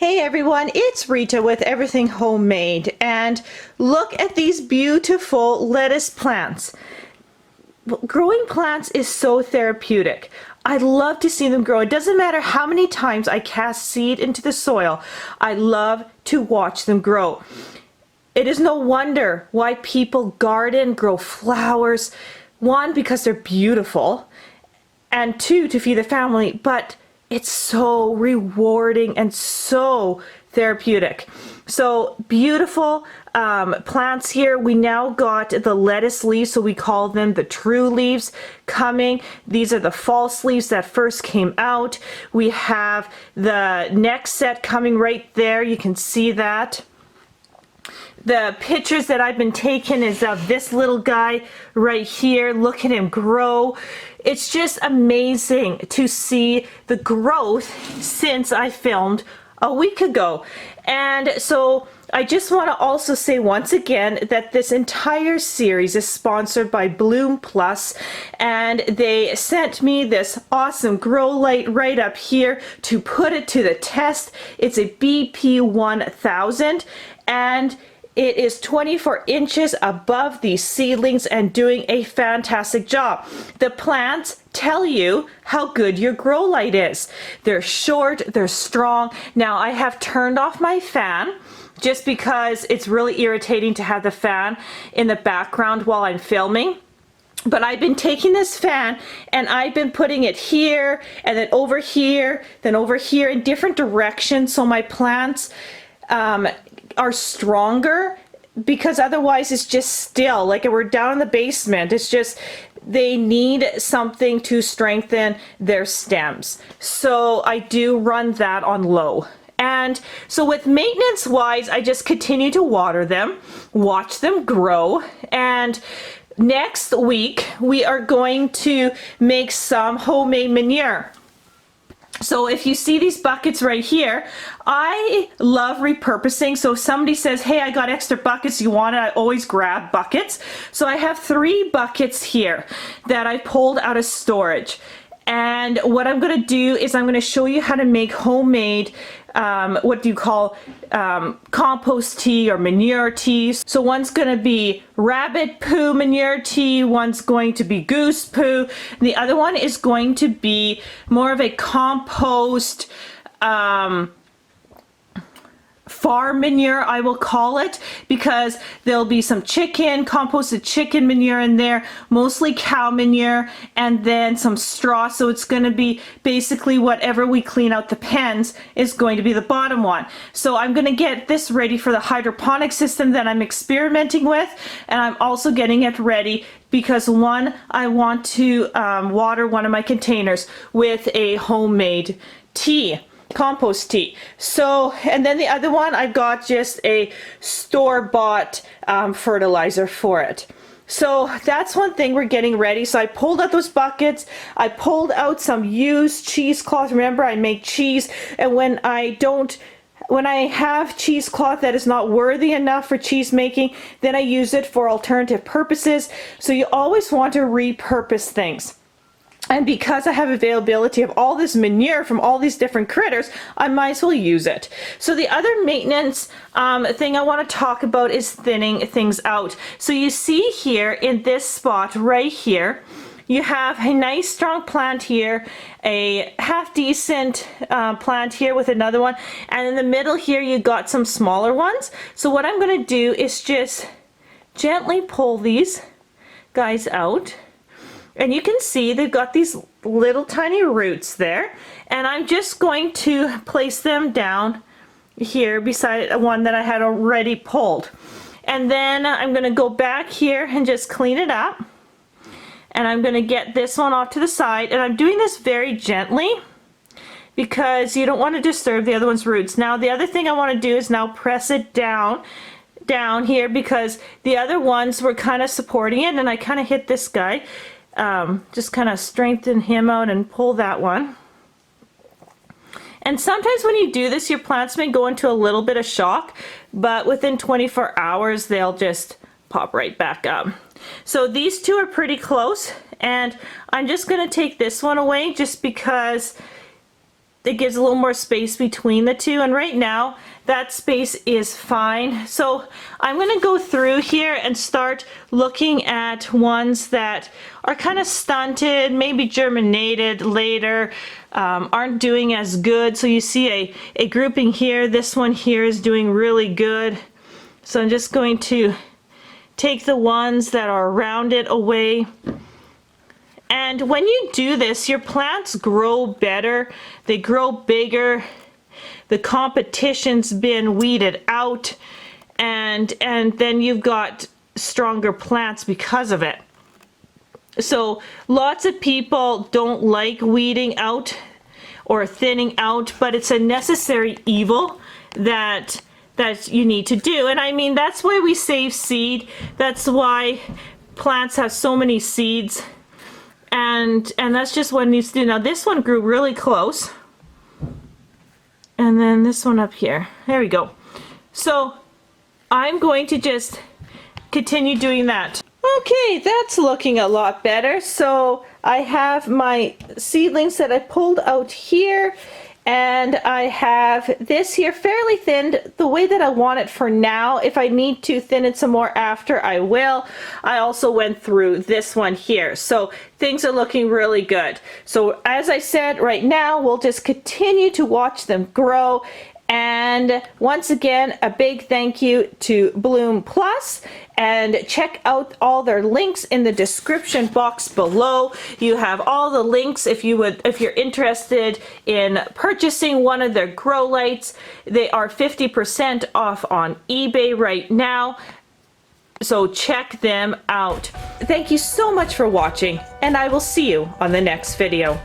Hey everyone, it's Rita with Everything Homemade, and look at these beautiful lettuce plants. Growing plants is so therapeutic. I love to see them grow. It doesn't matter how many times I cast seed into the soil. I love to watch them grow. It is no wonder why people garden, grow flowers. One, because they're beautiful, and two, to feed the family, but it's so rewarding and so therapeutic. So beautiful plants here. We now got the lettuce leaves, so we call them the true leaves coming. These are the false leaves that first came out. We have the next set coming right there. You can see that. The pictures that I've been taking is of this little guy right here. Look at him grow. It's just amazing to see the growth since I filmed a week ago. And so I just want to also say once again that this entire series is sponsored by Bloom Plus, and they sent me this awesome grow light right up here to put it to the test. It's a BP1000, and it is 24 inches above these seedlings and doing a fantastic job. The plants tell you how good your grow light is. They're short, they're strong. Now I have turned off my fan just because it's really irritating to have the fan in the background while I'm filming. But I've been taking this fan and I've been putting it here and then over here in different directions, so my plants are stronger, because otherwise it's just still like we're down in the basement. It's just they need something to strengthen their stems, so I do run that on low. And so with maintenance wise, I just continue to water them, watch them grow, and next week we are going to make some homemade manure. So if you see these buckets right here, I love repurposing. So if somebody says, hey, I got extra buckets, you want it? I always grab buckets. So I have 3 buckets here that I pulled out of storage. And what I'm going to do is I'm going to show you how to make homemade what do you call compost tea or manure tea. So one's going to be rabbit poo manure tea, one's going to be goose poo, and the other one is going to be more of a compost farm manure, I will call it, because there'll be some composted chicken manure in there, mostly cow manure, and then some straw. So it's going to be basically whatever we clean out the pens is going to be the bottom one. So I'm going to get this ready for the hydroponic system that I'm experimenting with, and I'm also getting it ready because one, I want to water one of my containers with a homemade tea, compost tea. So, and then the other one, I've got just a store-bought fertilizer for it. So that's one thing we're getting ready. So I pulled out those buckets. I pulled out some used cheesecloth. Remember, I make cheese, and when I have cheesecloth that is not worthy enough for cheese making, then I use it for alternative purposes. So you always want to repurpose things. And because I have availability of all this manure from all these different critters, I might as well use it. So the other maintenance thing I want to talk about is thinning things out. So you see here in this spot right here, you have a nice strong plant here, a half decent plant here with another one, and in the middle here you got some smaller ones. So what I'm going to do is just gently pull these guys out. And you can see they've got these little tiny roots there, and I'm just going to place them down here beside one that I had already pulled. And then I'm going to go back here and just clean it up, and I'm going to get this one off to the side, and I'm doing this very gently because you don't want to disturb the other one's roots. Now the other thing I want to do is now press it down here, because the other ones were kind of supporting it, and I kind of hit this guy. Just kind of strengthen him out and pull that one. And sometimes when you do this, your plants may go into a little bit of shock, but within 24 hours they'll just pop right back up. So these two are pretty close, and I'm just going to take this one away just because it gives a little more space between the two, and right now that space is fine. So I'm going to go through here and start looking at ones that are kind of stunted, maybe germinated later, aren't doing as good. So you see a grouping here. This one here is doing really good. So I'm just going to take the ones that are around it away. And when you do this, your plants grow better, they grow bigger, the competition's been weeded out, and then you've got stronger plants because of it. So lots of people don't like weeding out or thinning out, but it's a necessary evil that you need to do. And I mean, that's why we save seed. That's why plants have so many seeds. And that's just what it needs to do. Now this one grew really close. And then this one up here. There we go. So I'm going to just continue doing that. Okay, that's looking a lot better. So I have my seedlings that I pulled out here. And I have this here fairly thinned the way that I want it for now. If I need to thin it some more after, I will. I also went through this one here. So things are looking really good. So as I said, right now, we'll just continue to watch them grow. And once again, a big thank you to Bloom Plus, and check out all their links in the description box below. You have all the links if you're interested in purchasing one of their grow lights. They are 50% off on eBay right now, so check them out. Thank you so much for watching, and I will see you on the next video.